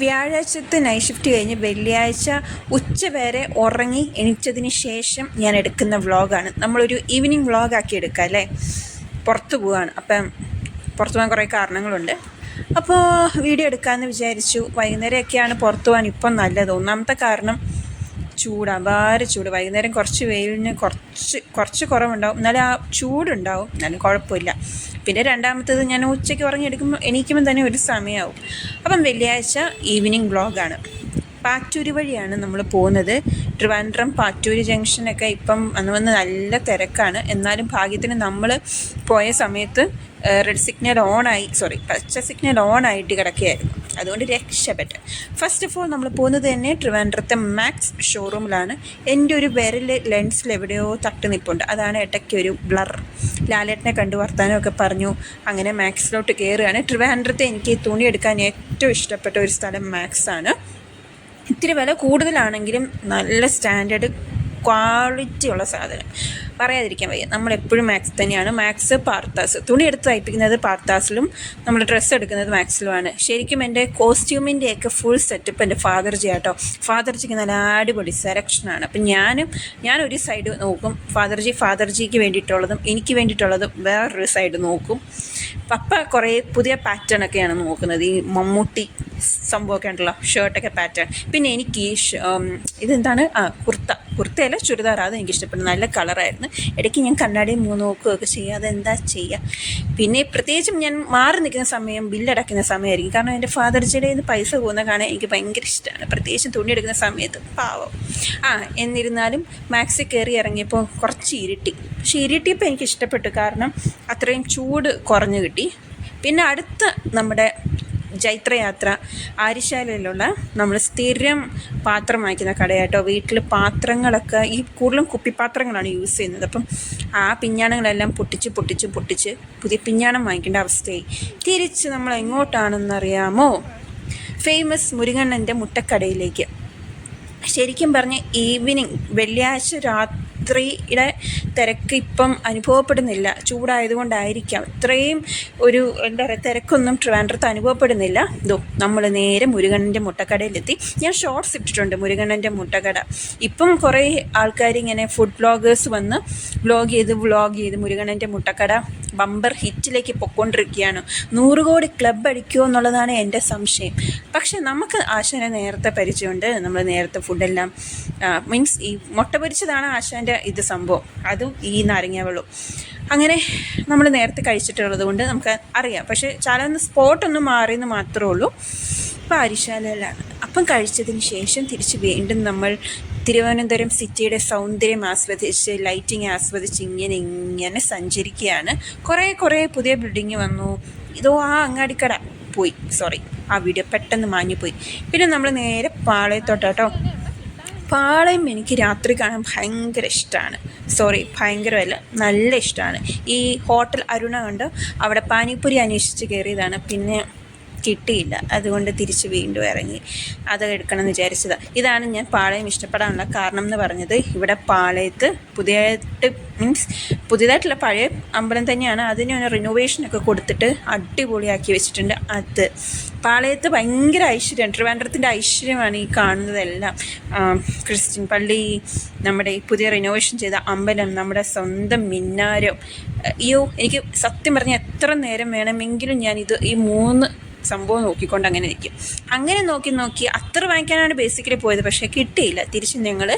വ്യാഴാഴ്ചത്തെ night shift കഴിഞ്ഞ് വെള്ളിയാഴ്ച ഉച്ച വരെ ഉറങ്ങി എണീച്ചതിന് ശേഷം ഞാൻ എടുക്കുന്ന വ്ളോഗാണ്. നമ്മളൊരു ഈവനിങ് വ്ളോഗാക്കി എടുക്കാം അല്ലേ. പുറത്ത് പോവാണ്, അപ്പം പുറത്ത് പോകാൻ കുറേ കാരണങ്ങളുണ്ട്. അപ്പോൾ വീഡിയോ എടുക്കാമെന്ന് വിചാരിച്ചു. വൈകുന്നേരമൊക്കെയാണ് പുറത്ത് പോകാൻ ഇപ്പം നല്ലത്. ഒന്നാമത്തെ കാരണം ചൂട്, അപാര ചൂട്. വൈകുന്നേരം കുറച്ച് വെയിലിന് കുറച്ച് കുറവുണ്ടാവും, എന്നാലും ആ ചൂടുണ്ടാവും, എന്നാലും കുഴപ്പമില്ല. പിന്നെ രണ്ടാമത്തേത് ഞാൻ ഉച്ചയ്ക്ക് എണീക്കുമ്പോൾ തന്നെ ഒരു സമയമാവും. അപ്പം വെള്ളിയാഴ്ച ഈവനിങ് വ്ളോഗാണ്. പാറ്റൂര് വഴിയാണ് നമ്മൾ പോകുന്നത്. ട്രിവാൻഡ്രം പാറ്റൂര് ജംഗ്ഷനൊക്കെ ഇപ്പം വന്ന് നല്ല തിരക്കാണ്. എന്നാലും ഭാഗ്യത്തിന് നമ്മൾ പോയ സമയത്ത് പച്ച സിഗ്നൽ ഓണായിട്ട് കിടക്കുകയായിരുന്നു. അതുകൊണ്ട് രക്ഷപ്പെട്ടു. ഫസ്റ്റ് ഓഫ് ഓൾ നമ്മൾ പോകുന്നത് തന്നെ ട്രിവാൻഡ്രത്തെ മാക്സ് ഷോറൂമിലാണ്. എൻ്റെ ഒരു വിരൽ ലെൻസിൽ എവിടെയോ തട്ട് നിൽപ്പുണ്ട്. അതാണ് ഇടയ്ക്കൊരു ബ്ലർ. ലാലേട്ടനെ കണ്ടു വർത്താനമൊക്കെ പറഞ്ഞു. അങ്ങനെ മാക്സിലോട്ട് കയറുകയാണ്. ട്രിവാൻഡ്രത്തെ എനിക്ക് തുണി എടുക്കാൻ ഏറ്റവും ഇഷ്ടപ്പെട്ട ഒരു സ്ഥലം മാക്സാണ്. ഇത്തിരി വില കൂടുതലാണെങ്കിലും നല്ല സ്റ്റാൻഡേർഡ് ക്വാളിറ്റി ഉള്ള സാധനം, പറയാതിരിക്കാൻ വയ്യ. നമ്മളെപ്പോഴും മാക്സ് തന്നെയാണ്. മാക്സ്, പാർത്താസ്. തുണി എടുത്ത് തയ്പ്പിക്കുന്നത് പാർത്താസിലും, നമ്മൾ ഡ്രസ്സ് എടുക്കുന്നത് മാക്സിലുമാണ്. ശരിക്കും എൻ്റെ കോസ്റ്റ്യൂമിൻ്റെയൊക്കെ ഫുൾ സെറ്റപ്പ് എൻ്റെ ഫാദർജി ആട്ടോ. ഫാദർജിക്ക് നല്ല അടിപൊളി സെലക്ഷനാണ്. അപ്പം ഞാനൊരു സൈഡ് നോക്കും, ഫാദർജിക്ക് വേണ്ടിയിട്ടുള്ളതും എനിക്ക് വേണ്ടിയിട്ടുള്ളതും വേറൊരു സൈഡ് നോക്കും. പപ്പ കുറേ പുതിയ പാറ്റേണൊക്കെയാണ് നോക്കുന്നത്, ഈ മമ്മൂട്ടി സംഭവമൊക്കെ ഉണ്ടല്ലോ, ഷർട്ടൊക്കെ പാറ്റേൺ. പിന്നെ എനിക്ക് ഇതെന്താണ്, കുർത്തയല്ല ചുരിദാർ, അത് എനിക്ക് ഇഷ്ടപ്പെട്ടു. നല്ല കളറായിരുന്നു. ഇടയ്ക്ക് ഞാൻ കണ്ണാടിയിൽ നോക്കുകയൊക്കെ ചെയ്യുക, അതെന്താ ചെയ്യുക. പിന്നെ പ്രത്യേകിച്ചും ഞാൻ മാറി നിൽക്കുന്ന സമയം ബില്ലടയ്ക്കുന്ന സമയമായിരിക്കും. കാരണം എൻ്റെ ഫാദർജിയുടെ നിന്ന് പൈസ പോകുന്ന കാണാൻ എനിക്ക് ഭയങ്കര ഇഷ്ടമാണ്, പ്രത്യേകിച്ചും തുണി എടുക്കുന്ന സമയത്ത്. പാവം. എന്നിരുന്നാലും മാക്സിൽ കയറി ഇറങ്ങിയപ്പോൾ കുറച്ച് ഇരുട്ടി. പക്ഷേ ഇരുട്ടിയപ്പോൾ എനിക്ക് ഇഷ്ടപ്പെട്ടു, കാരണം അത്രയും ചൂട് കുറഞ്ഞു കിട്ടി. പിന്നെ അടുത്ത നമ്മുടെ ജൈത്രയാത്ര ആര്യശാലയിലുള്ള നമ്മൾ സ്ഥിരം പാത്രം വാങ്ങിക്കുന്ന കടയാട്ടോ. വീട്ടിൽ പാത്രങ്ങളൊക്കെ കൂടുതലും കുപ്പിപ്പാത്രങ്ങളാണ് യൂസ് ചെയ്യുന്നത്. അപ്പം ആ പിഞ്ഞാണങ്ങളെല്ലാം പൊട്ടിച്ച് പുതിയ പിഞ്ഞാണം വാങ്ങിക്കേണ്ട അവസ്ഥയായി. തിരിച്ച് നമ്മൾ എങ്ങോട്ടാണെന്നറിയാമോ? ഫേമസ് മുരുകണ്ണൻ്റെ മുട്ടക്കടയിലേക്ക്. ശരിക്കും പറഞ്ഞ് ഈവനിങ് വെള്ളിയാഴ്ച രാത്രിയുടെ തിരക്ക് ഇപ്പം അനുഭവപ്പെടുന്നില്ല. ചൂടായതുകൊണ്ടായിരിക്കാം ഇത്രയും ഒരു തിരക്കൊന്നും ട്രിവാൻഡ്രത്ത് അനുഭവപ്പെടുന്നില്ല. നമ്മൾ നേരെ മുരുകണ്ണൻ്റെ മുട്ടക്കടയിലെത്തി. ഞാൻ ഷോർട്സ് ഇട്ടിട്ടുണ്ട് മുരുകണ്ണൻ്റെ മുട്ടക്കട. ഇപ്പം കുറേ ആൾക്കാർ ഇങ്ങനെ ഫുഡ് വ്ളോഗേഴ്സ് വന്ന് വ്ളോഗ് ചെയ്ത് മുരുകണ്ണൻ്റെ മുട്ടക്കട ബമ്പർ ഹിറ്റിലേക്ക് പൊയ്ക്കൊണ്ടിരിക്കുകയാണ്. 100 കോടി ക്ലബ് അടിക്കുമോ എന്നുള്ളതാണ് എൻ്റെ സംശയം. പക്ഷെ നമുക്ക് ആശാനെ നേരത്തെ പരിചയമുണ്ട്. നമ്മൾ നേരത്തെ ഫുഡെല്ലാം മീൻസ് ഈ മുട്ട പൊരിച്ചതാണ് ആശാൻ്റെ സംഭവം, അതും ഈ നാരങ്ങ വെള്ളവും. അങ്ങനെ നമ്മൾ നേരത്തെ കഴിച്ചിട്ടുള്ളത് കൊണ്ട് നമുക്ക് അറിയാം. പക്ഷേ സ്പോട്ടൊന്നും മാറിയെന്ന് മാത്രമേ ഉള്ളൂ. ഇപ്പോൾ ആര്യശാലയിലാണ്. അപ്പം കഴിച്ചതിന് ശേഷം തിരിച്ച് വീണ്ടും നമ്മൾ തിരുവനന്തപുരം സിറ്റിയുടെ സൗന്ദര്യം ആസ്വദിച്ച് ലൈറ്റിങ് ആസ്വദിച്ച് ഇങ്ങനെ സഞ്ചരിക്കുകയാണ്. കുറേ പുതിയ ബിൽഡിങ് വന്നു. ആ അങ്ങാടിക്കട പോയി, ആ വീഡിയോ പെട്ടെന്ന് മാഞ്ഞുപോയി. പിന്നെ നമ്മൾ നേരെ പാളയത്തോട്ടോ. പാളയം എനിക്ക് രാത്രി കാണാൻ ഭയങ്കര ഇഷ്ടമാണ്. ഭയങ്കരമല്ല, നല്ല ഇഷ്ടമാണ്. ഈ ഹോട്ടൽ അരുണ കണ്ട് അവിടെ പാനിപ്പൂരി അന്വേഷിച്ച് കയറിയതാണ്. പിന്നെ കിട്ടിയില്ല, അതുകൊണ്ട് തിരിച്ച് വീണ്ടും ഇറങ്ങി അത് എടുക്കണമെന്ന് വിചാരിച്ചതാണ്. ഇതാണ് ഞാൻ പാളയം ഇഷ്ടപ്പെടാനുള്ള കാരണം എന്ന് പറഞ്ഞത്. ഇവിടെ പാളയത്ത് പുതിയതായിട്ടുള്ള പഴയ അമ്പലം തന്നെയാണ്, അതിന് റിനോവേഷനൊക്കെ കൊടുത്തിട്ട് അടിപൊളിയാക്കി വെച്ചിട്ടുണ്ട്. അത് പാളയത്ത് ഭയങ്കര ഐശ്വര്യമാണ്. ട്രിവാൻഡ്രത്തിൻ്റെ ഐശ്വര്യമാണ് ഈ കാണുന്നതെല്ലാം. ക്രിസ്ത്യൻ പള്ളി, നമ്മുടെ ഈ പുതിയ റിനോവേഷൻ ചെയ്ത അമ്പലം, നമ്മുടെ സ്വന്തം മിന്നാരം. എനിക്ക് സത്യം പറഞ്ഞാൽ എത്ര നേരം വേണമെങ്കിലും ഞാനിത് ഈ 3 സംഭവം നോക്കിക്കൊണ്ട് അങ്ങനെ ഇരിക്കും. അങ്ങനെ നോക്കി അത്ര വാങ്ങിക്കാനാണ് ബേസിക്കലി പോയത്. പക്ഷേ കിട്ടിയില്ല. തിരിച്ച് ഞങ്ങൾ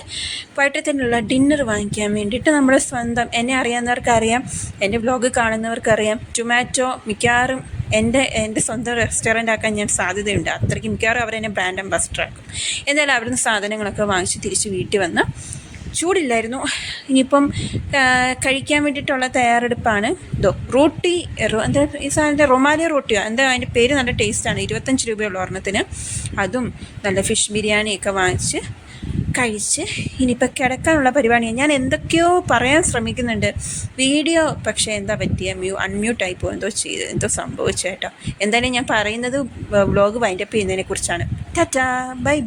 വൈകിട്ടത്തിനുള്ള ഡിന്നർ വാങ്ങിക്കാൻ വേണ്ടിയിട്ട് നമ്മുടെ സ്വന്തം, എന്നെ അറിയാവുന്നവർക്കറിയാം, എൻ്റെ വ്ളോഗ് കാണുന്നവർക്കറിയാം, ടൊമാറ്റോ മിക്കവാറും എൻ്റെ സ്വന്തം റെസ്റ്റോറൻ്റ് ആക്കാൻ ഞാൻ സാധ്യതയുണ്ട്. അത്രയ്ക്ക് മിക്കവാറും അവരെന്നെ ബ്രാൻഡ് അംബാസിഡർ ആക്കും. എന്തായാലും അവിടുന്ന് സാധനങ്ങളൊക്കെ വാങ്ങിച്ച് തിരിച്ച് വീട്ടിൽ വന്ന് ചൂടില്ലായിരുന്നു. ഇനിയിപ്പം കഴിക്കാൻ വേണ്ടിയിട്ടുള്ള തയ്യാറെടുപ്പാണ്. റോട്ടി, എന്താ ഈ സാധനത്തെ റൊമാലിയ റോട്ടിയോ അതിൻ്റെ പേര്, നല്ല ടേസ്റ്റാണ്. 25 രൂപയുള്ള ഒരെണ്ണത്തിന്. അതും നല്ല ഫിഷ് ബിരിയാണിയൊക്കെ വാങ്ങിച്ച് കഴിച്ച് ഇനിയിപ്പോൾ കിടക്കാനുള്ള പരിപാടിയാണ്. ഞാൻ എന്തൊക്കെയോ പറയാൻ ശ്രമിക്കുന്നുണ്ട് വീഡിയോ, പക്ഷേ എന്താ പറ്റിയ അൺമ്യൂട്ടായി പോകും, എന്തോ സംഭവിച്ചേട്ടോ. എന്തായാലും ഞാൻ പറയുന്നത് വ്ളോഗ് വൈൻഡപ്പ് ചെയ്യുന്നതിനെ കുറിച്ചാണ്. ടാറ്റാ, ബൈ.